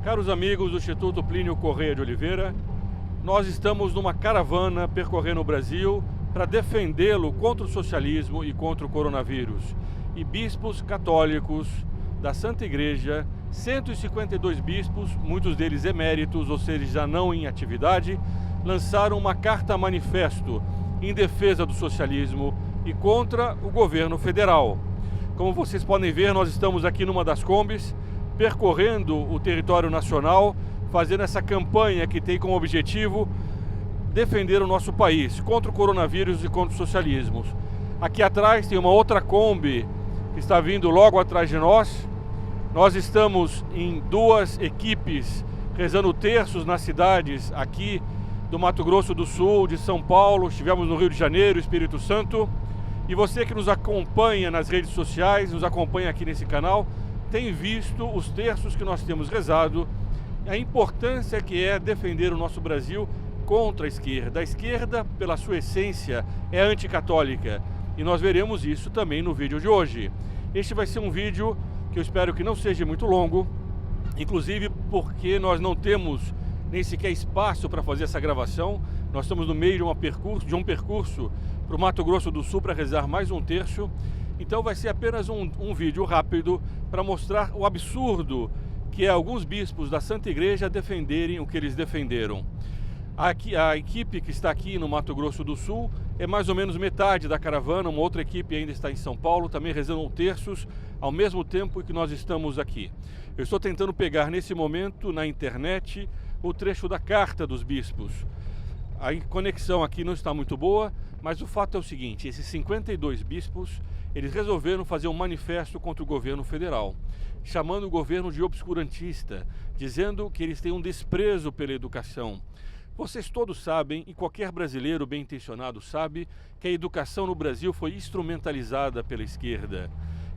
Caros amigos do Instituto Plínio Correia de Oliveira, nós estamos numa caravana percorrendo o Brasil para defendê-lo contra o socialismo e contra o coronavírus. E bispos católicos da Santa Igreja, 152 bispos, muitos deles eméritos, ou seja, já não em atividade, lançaram uma carta manifesto em defesa do socialismo e contra o governo federal. Como vocês podem ver, nós estamos aqui numa das combis, percorrendo o território nacional, fazendo essa campanha que tem como objetivo defender o nosso país contra o coronavírus e contra o socialismo. Aqui atrás tem uma outra Kombi que está vindo logo atrás de nós. Nós estamos em duas equipes rezando terços nas cidades aqui do Mato Grosso do Sul, de São Paulo, estivemos no Rio de Janeiro, Espírito Santo. E você que nos acompanha nas redes sociais, nos acompanha aqui nesse canal, tem visto os terços que nós temos rezado, a importância que é defender o nosso Brasil contra a esquerda. A esquerda, pela sua essência, é anticatólica. E nós veremos isso também no vídeo de hoje. Este vai ser um vídeo que eu espero que não seja muito longo, inclusive porque nós não temos nem sequer espaço para fazer essa gravação. Nós estamos no meio de um percurso para o Mato Grosso do Sul para rezar mais um terço. Então vai ser apenas um vídeo rápido para mostrar o absurdo que é alguns bispos da Santa Igreja defenderem o que eles defenderam. A equipe que está aqui no Mato Grosso do Sul é mais ou menos metade da caravana, uma outra equipe ainda está em São Paulo, também rezando terços, ao mesmo tempo que nós estamos aqui. Eu estou tentando pegar nesse momento na internet o trecho da carta dos bispos. A conexão aqui não está muito boa, mas o fato é o seguinte: esses 52 bispos, eles resolveram fazer um manifesto contra o governo federal, chamando o governo de obscurantista, dizendo que eles têm um desprezo pela educação. Vocês todos sabem, e qualquer brasileiro bem intencionado sabe, que a educação no Brasil foi instrumentalizada pela esquerda,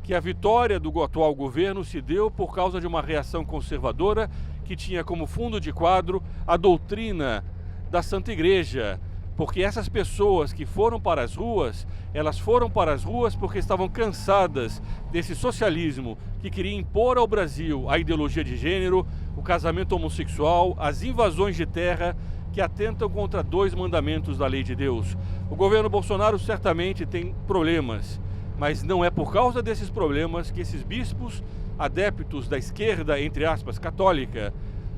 que a vitória do atual governo se deu por causa de uma reação conservadora que tinha como fundo de quadro a doutrina da Santa Igreja, porque essas pessoas que foram para as ruas, elas foram para as ruas porque estavam cansadas desse socialismo que queria impor ao Brasil a ideologia de gênero, o casamento homossexual, as invasões de terra que atentam contra 2 mandamentos da lei de Deus. O governo Bolsonaro certamente tem problemas, mas não é por causa desses problemas que esses bispos adeptos da esquerda, entre aspas, católica,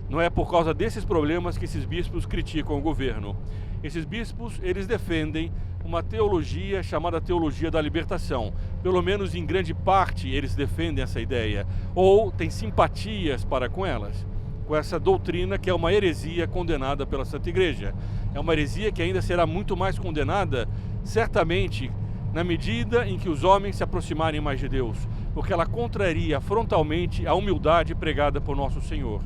não é por causa desses problemas que esses bispos criticam o governo. Esses bispos, eles defendem uma teologia chamada teologia da libertação. Pelo menos em grande parte eles defendem essa ideia, ou têm simpatias para com elas, com essa doutrina que é uma heresia condenada pela Santa Igreja. É uma heresia que ainda será muito mais condenada, certamente, na medida em que os homens se aproximarem mais de Deus, porque ela contraria frontalmente a humildade pregada por nosso Senhor.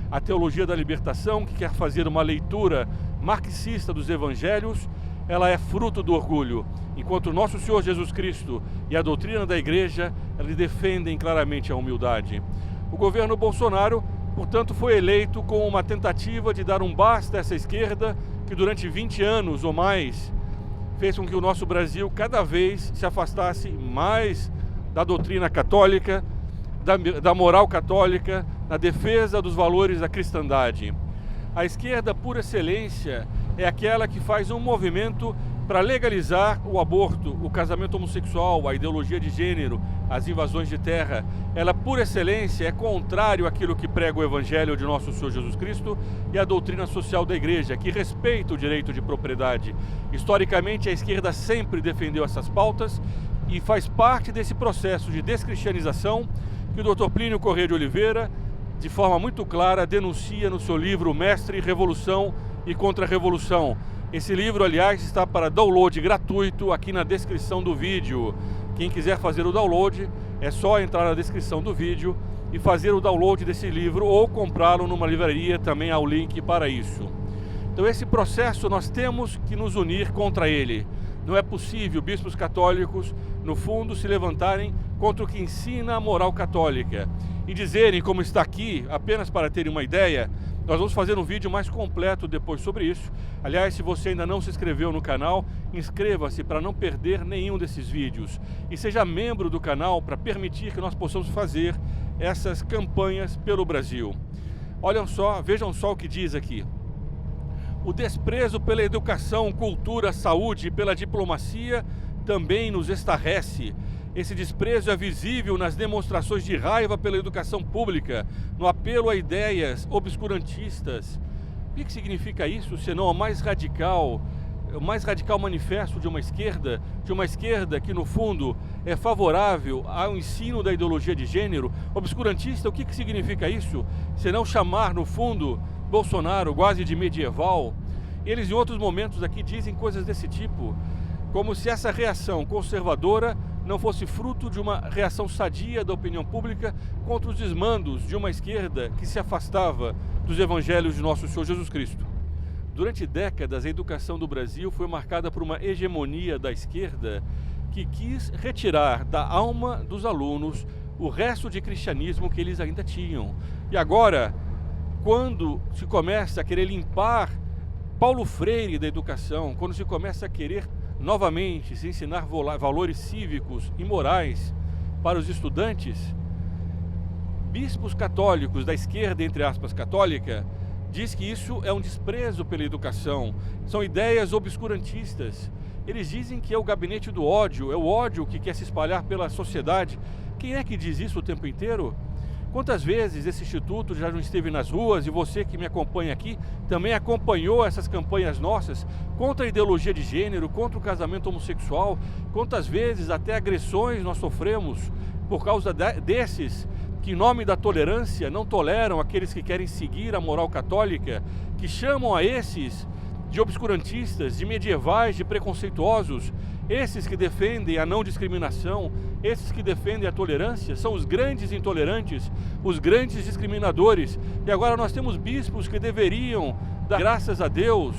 A teologia da libertação, que quer fazer uma leitura marxista dos evangelhos, ela é fruto do orgulho, enquanto o nosso Senhor Jesus Cristo e a doutrina da Igreja, eles defendem claramente a humildade. O governo Bolsonaro, portanto, foi eleito com uma tentativa de dar um basta a essa esquerda que durante 20 anos ou mais fez com que o nosso Brasil cada vez se afastasse mais da doutrina católica, da moral católica, na defesa dos valores da cristandade. A esquerda, por excelência, é aquela que faz um movimento para legalizar o aborto, o casamento homossexual, a ideologia de gênero, as invasões de terra. Ela, por excelência, é contrário àquilo que prega o Evangelho de nosso Senhor Jesus Cristo e a doutrina social da Igreja, que respeita o direito de propriedade. Historicamente, a esquerda sempre defendeu essas pautas e faz parte desse processo de descristianização que o Dr. Plínio Correia de Oliveira, de forma muito clara, denuncia no seu livro Mestre, Revolução e Contra-Revolução. Esse livro, aliás, está para download gratuito aqui na descrição do vídeo. Quem quiser fazer o download, é só entrar na descrição do vídeo e fazer o download desse livro ou comprá-lo numa livraria, também há o link para isso. Então esse processo nós temos que nos unir contra ele. Não é possível bispos católicos, no fundo, se levantarem contra o que ensina a moral católica e dizerem, como está aqui, apenas para terem uma ideia, nós vamos fazer um vídeo mais completo depois sobre isso. Aliás, se você ainda não se inscreveu no canal, inscreva-se para não perder nenhum desses vídeos. E seja membro do canal para permitir que nós possamos fazer essas campanhas pelo Brasil. Vejam só o que diz aqui. O desprezo pela educação, cultura, saúde e pela diplomacia também nos estarrece. Esse desprezo é visível nas demonstrações de raiva pela educação pública, no apelo a ideias obscurantistas. O que significa isso, senão o mais radical manifesto de uma esquerda que, no fundo, é favorável ao ensino da ideologia de gênero? Obscurantista, o que significa isso? Senão chamar, no fundo, Bolsonaro quase de medieval. Eles, em outros momentos aqui, dizem coisas desse tipo, como se essa reação conservadora não fosse fruto de uma reação sadia da opinião pública contra os desmandos de uma esquerda que se afastava dos evangelhos de nosso Senhor Jesus Cristo. Durante décadas, a educação do Brasil foi marcada por uma hegemonia da esquerda que quis retirar da alma dos alunos o resto de cristianismo que eles ainda tinham. E agora, quando se começa a querer limpar Paulo Freire da educação, quando se começa a querer novamente se ensinar valores cívicos e morais para os estudantes, bispos católicos da esquerda, entre aspas, católica, diz que isso é um desprezo pela educação, são ideias obscurantistas. Eles dizem que é o gabinete do ódio, é o ódio que quer se espalhar pela sociedade. Quem é que diz isso o tempo inteiro? Quantas vezes esse instituto já não esteve nas ruas, e você que me acompanha aqui também acompanhou essas campanhas nossas contra a ideologia de gênero, contra o casamento homossexual? Quantas vezes até agressões nós sofremos por causa desses que, em nome da tolerância, não toleram aqueles que querem seguir a moral católica, que chamam a esses de obscurantistas, de medievais, de preconceituosos. Esses que defendem a não discriminação, esses que defendem a tolerância, são os grandes intolerantes, os grandes discriminadores. E agora nós temos bispos que deveriam dar graças a Deus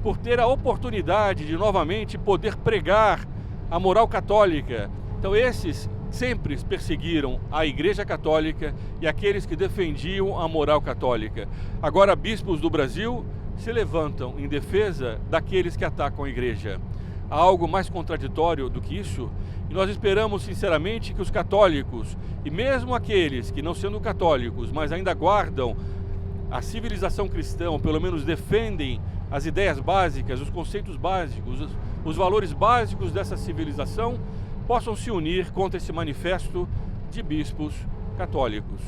por ter a oportunidade de novamente poder pregar a moral católica. Então esses sempre perseguiram a Igreja Católica e aqueles que defendiam a moral católica. Agora bispos do Brasil se levantam em defesa daqueles que atacam a Igreja. Há algo mais contraditório do que isso? E nós esperamos sinceramente que os católicos, e mesmo aqueles que não sendo católicos, mas ainda guardam a civilização cristã, ou pelo menos defendem as ideias básicas, os conceitos básicos, os valores básicos dessa civilização, possam se unir contra esse manifesto de bispos católicos.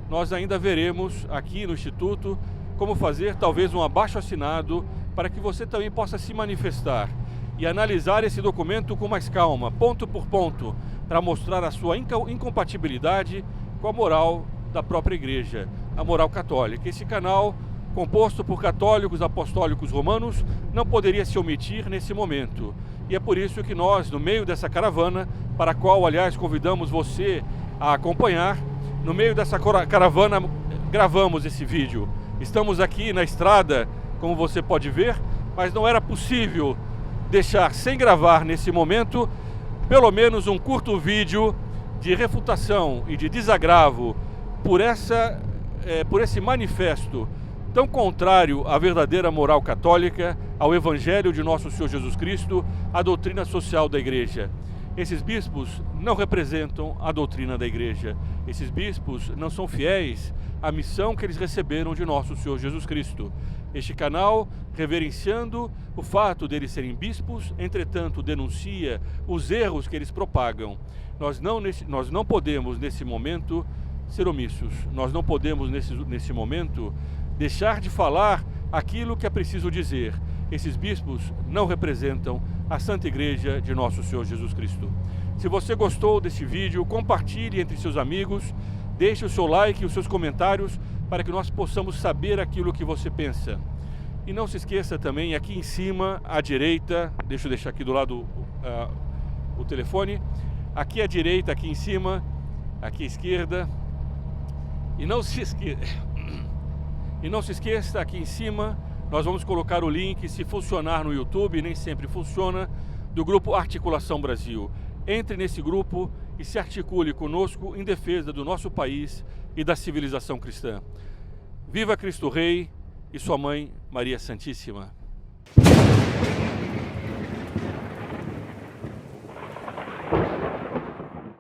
Nós ainda veremos aqui no Instituto como fazer talvez um abaixo-assinado para que você também possa se manifestar e analisar esse documento com mais calma, ponto por ponto, para mostrar a sua incompatibilidade com a moral da própria Igreja, a moral católica. Esse canal, composto por católicos apostólicos romanos, não poderia se omitir nesse momento. E é por isso que nós, no meio dessa caravana, para a qual, aliás, convidamos você a acompanhar, no meio dessa caravana gravamos esse vídeo. Estamos aqui na estrada, como você pode ver, mas não era possível deixar sem gravar nesse momento pelo menos um curto vídeo de refutação e de desagravo por esse manifesto tão contrário à verdadeira moral católica, ao Evangelho de nosso Senhor Jesus Cristo, à doutrina social da Igreja. Esses bispos não representam a doutrina da Igreja. Esses bispos não são fiéis à missão que eles receberam de nosso Senhor Jesus Cristo. Este canal, reverenciando o fato deles serem bispos, entretanto denuncia os erros que eles propagam. Nós não podemos, nesse momento, ser omissos. Nós não podemos, nesse momento, deixar de falar aquilo que é preciso dizer. Esses bispos não representam a Santa Igreja de nosso Senhor Jesus Cristo. Se você gostou deste vídeo, compartilhe entre seus amigos, deixe o seu like e os seus comentários para que nós possamos saber aquilo que você pensa. E não se esqueça também, aqui em cima, à direita, deixa eu deixar aqui do lado o telefone, aqui à direita, aqui em cima, aqui à esquerda, e não se esqueça, aqui em cima, nós vamos colocar o link, se funcionar no YouTube, nem sempre funciona, do grupo Articulação Brasil. Entre nesse grupo e se articule conosco em defesa do nosso país e da civilização cristã. Viva Cristo Rei e sua mãe Maria Santíssima.